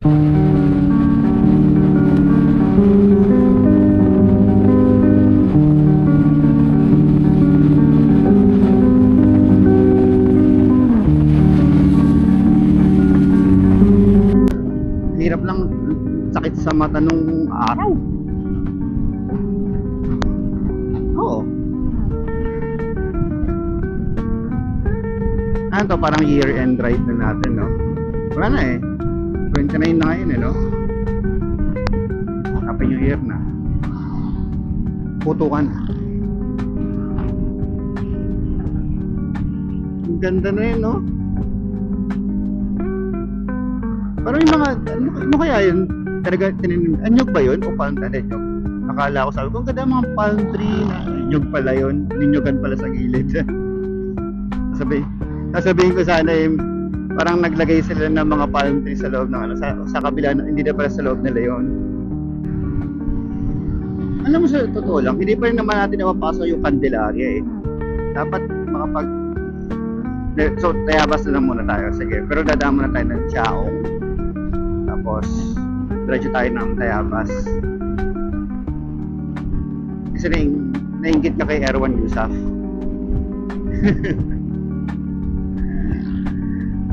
Hirap lang, sakit sa mata nung araw. Oo. Ano to, parang year-end ride na natin, no? Wala na eh. 29 na ngayon eh, no? Happy New Year na. Putukan. Ang ganda na yun, no? Parang yung mga, ano kaya yun? Talaga, anyog ba yun? O palm tree? Anyog? Akala ko, sabi ko, ang ganda mga palm tree na anyog pala yun. Ninyogan pala sa gilid. Sasabihin ko sana eh, parang naglagay sila ng mga palm tree sa loob ng ano, sa kabila, hindi na pala sa loob nila yun. Alam mo, sa totoo lang, hindi pa rin naman natin napapasok yung Candelaria eh. Dapat makapag... So, Tayabas na lang muna tayo. Sige, pero dadaan muna tayo ng Chaong. Tapos, diretso tayo ng Tayabas. Kasi nainggit ka kay Erwan Yusaf.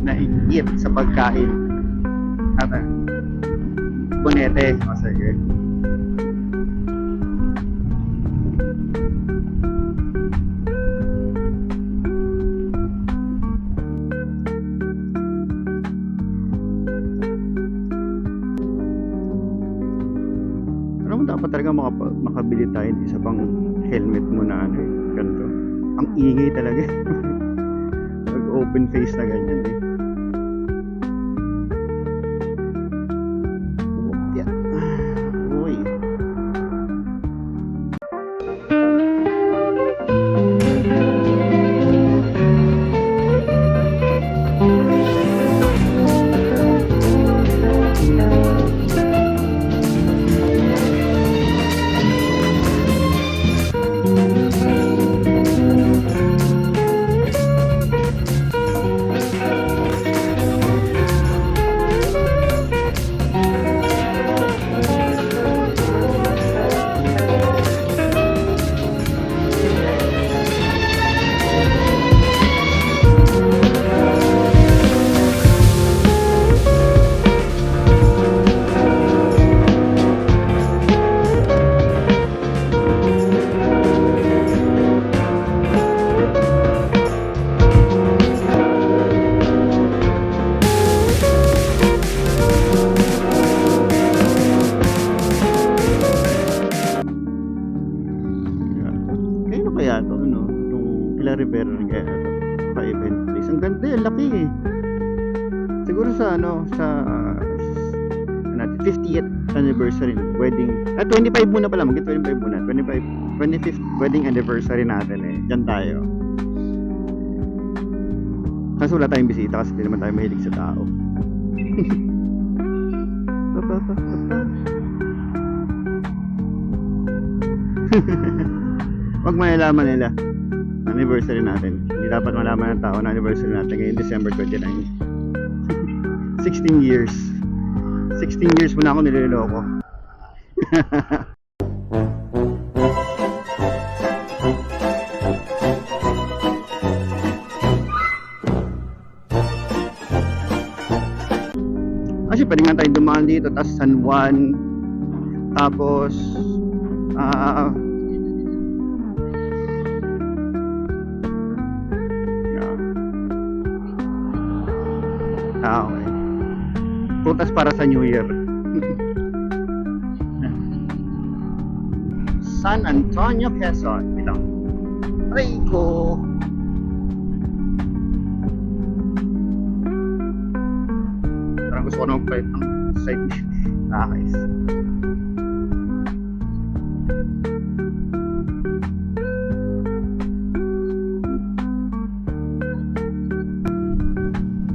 Nainggit sa pagkain. Bonete. Sige. Dapat talaga makabili tayo ng isa pang helmet mo na ano eh, ganito. Ang ingay talaga. Pag open face na ganyan eh. Yeah. Uy. Kaya to ano, itong Pilar Rivera kaya to, pa-event place. Ang ganda, laki eh. Siguro sa ano, sa 50th anniversary wedding. 25 muna pala, mag-25 muna. 25th wedding anniversary natin eh. Diyan tayo. Kasi wala tayong bisita kasi hindi naman tayo mahilig sa tao. Wag malalaman nila anniversary natin. Hindi dapat malaman ng tao na anniversary natin ngayong December 29. 16 years. 16 years mo na ako niloloko. Kasi pwede nga tayong dumaan dito, tapos San Juan, tapos okay. Putas para sa New Year. San Antonio, Quezon. Bilang Rico. Parang gusto ko na mag-flight ng side. Nakakais.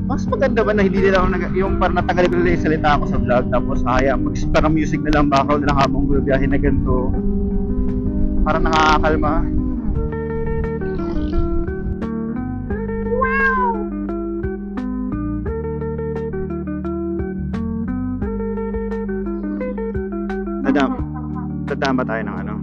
Mas maganda ba na hindi nila ako yung parang natanggalin ko nila yung salita ako sa vlog tapos parang music na lang background na lang habang bumibiyahe na ganito, parang nakakakalma. Wow! Dadama tayo ng ano.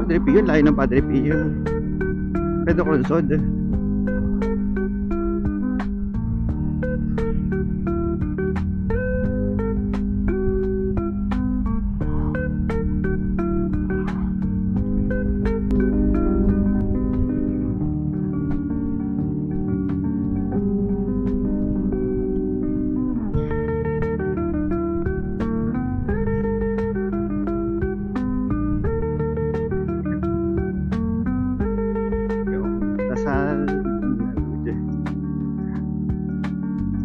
Padre Pio, layo ng Padre Pio. Pedro Cruzod. Dasal.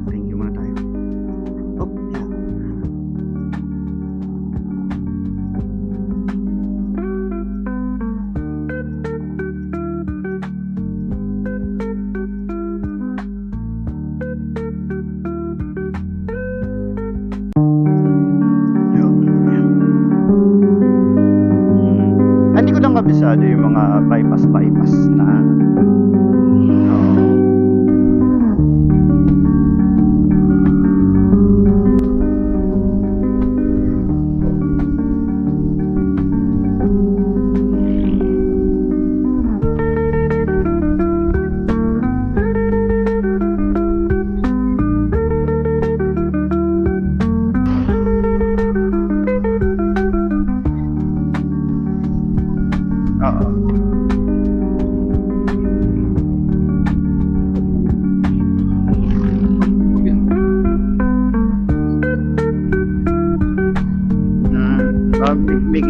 Thank you muna tayo. Oh, yeah. Hindi ko lang kabisado yung mga bypass na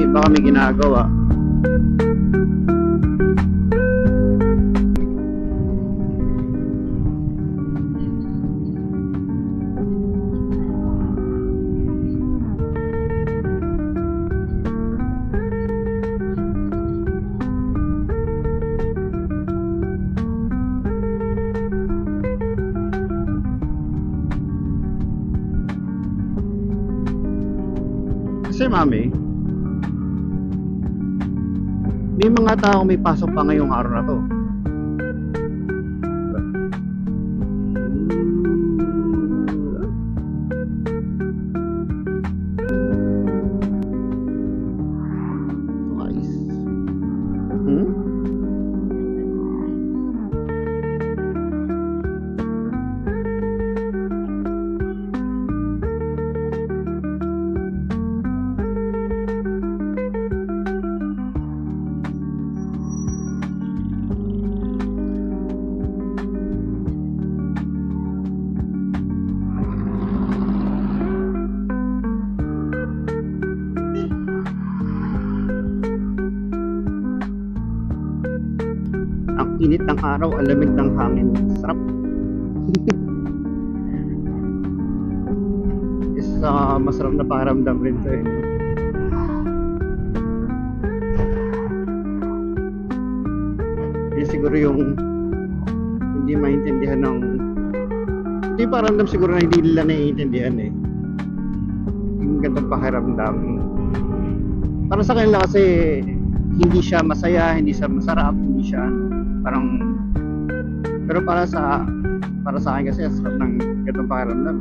baka may ginagawa. Kasi mami, may mga taong may pasok pa ngayong araw na to. Nice. Ang init ng araw, ang lamig ng hangin. Sarap. Isa masarap na pakiramdam rin to eh. Yun siguro yung hindi maintindihan ng hindi pakiramdam siguro na hindi nila naiintindihan eh. Yung gandang pakiramdam. Para sa kanila kasi hindi siya masaya, hindi siya masarap, hindi siya parang, pero para sa akin kasi ang sarap ng ganitong pakiramdam.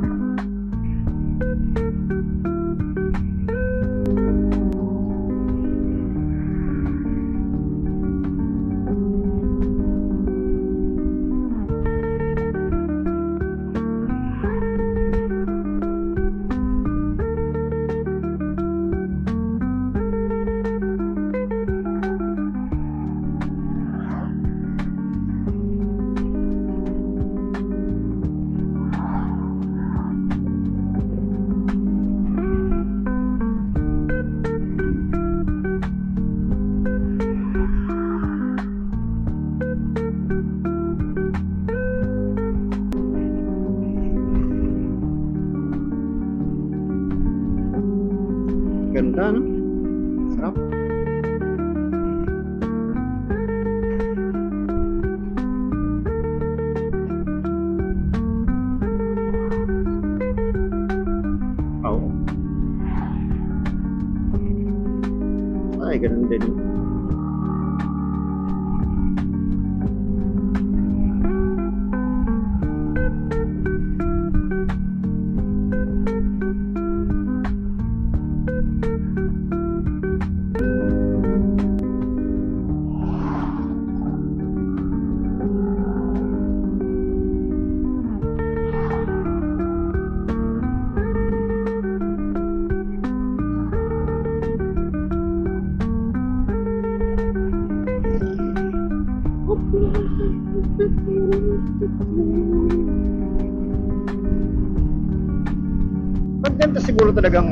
Pag ganito siguro talagang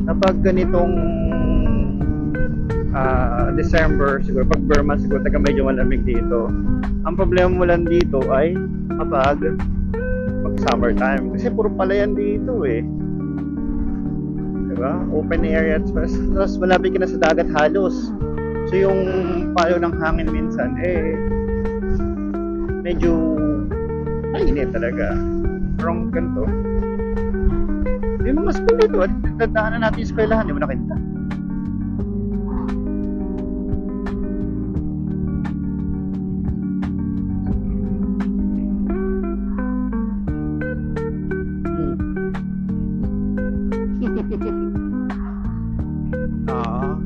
kapag ganitong December, siguro pag Burma, siguro taga medyo malamig dito. Ang problema mo lang dito ay kapag pag summertime. Kasi puro palayan dito eh. Diba? Open area. Tapos malapit ka na sa dagat halos. So yung palo ng hangin minsan medyo mainit talaga. Pero ganito. Yung mga school dito, dadaanan natin yung eskwelahan, di mo nakita? Ah.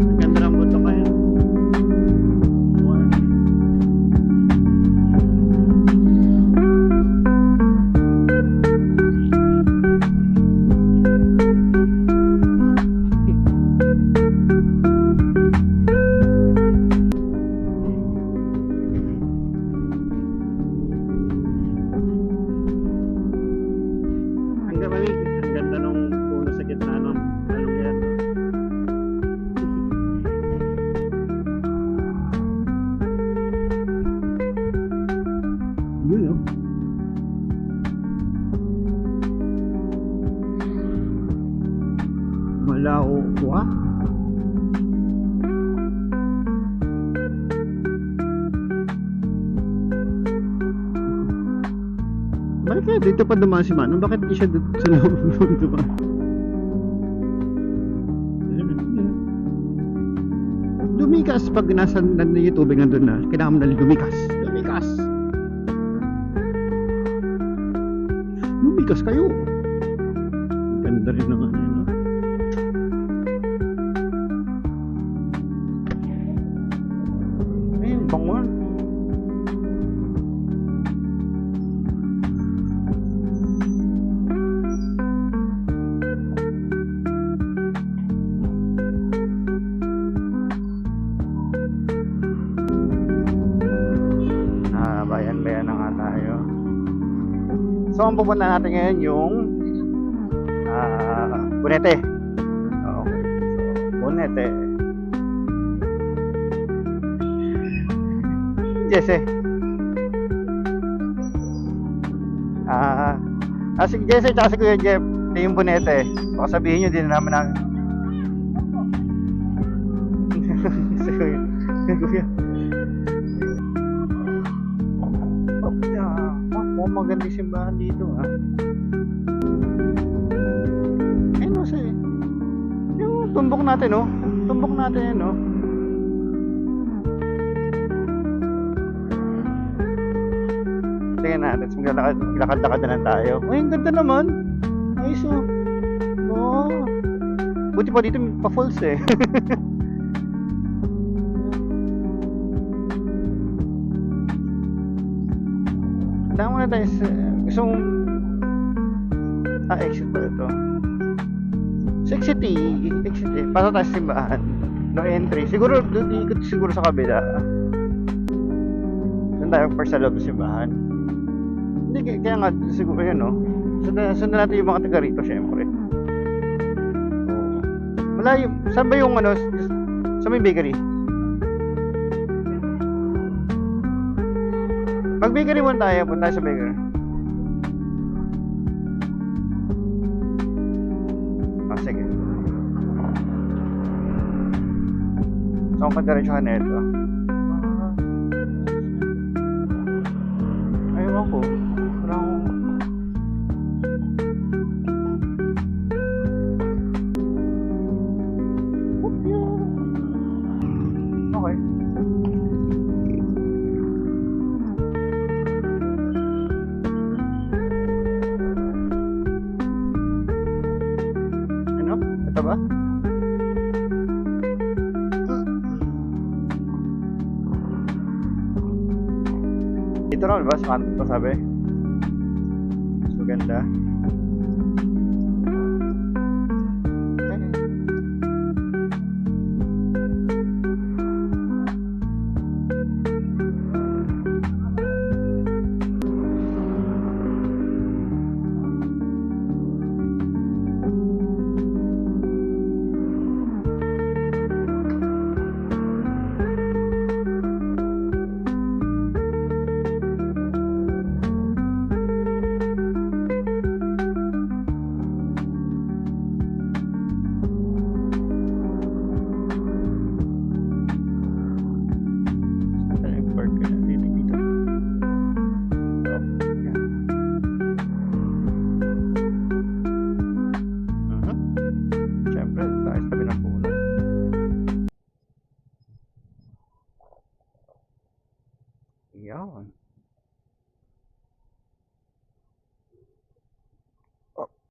Ang ganda ng bundok ngayon. Ang ganda nung puno sa gitna ng anong yan. Yun oh. Malao wa. Bakit kaya dito pa dumaan si Manong? Bakit hindi siya sa loob dumaan? Lumikas pag nasa yung tubig nandun na. Kailangan mo na lumikas. Lumikas! Lumikas kayo! Ganda rin naman yun, no? Ayun, bangon. Bayan-bayan na nga tayo. So, ang pupunta natin ngayon yung Bonete. Okay. So, Bonete. Jesse. Si Jesse at si Kuya Jeff, ito yung Bonete. Baka sabihin nyo, din naman ang si Kuya. Maganda yung simbahan dito ayun o yung tumbok natin yan tingnan natin, lakad-lakad na lang tayo. Ay, ang ganda naman, ayos buti pa dito pa-falls Tama muna tayo sa gusto mong exit pala ito. Sa exit pasok tayo sa simbahan, no entry, siguro doon ikot siguro sa kabila, doon tayo first sa loob ng simbahan. Hindi, kaya nga siguro yun sundan natin yung mga taga rito syempre. Malayo, saan ba yung sa may bakery? Mag-bakery muna tayo, punta tayo sa bakery. Sige. So, kung pagdiretsuhan na ito. Ayaw ko. Parang okay. Ito ba? Dito na, diba? Sa kanto sabi. So, ganda. Park ka na.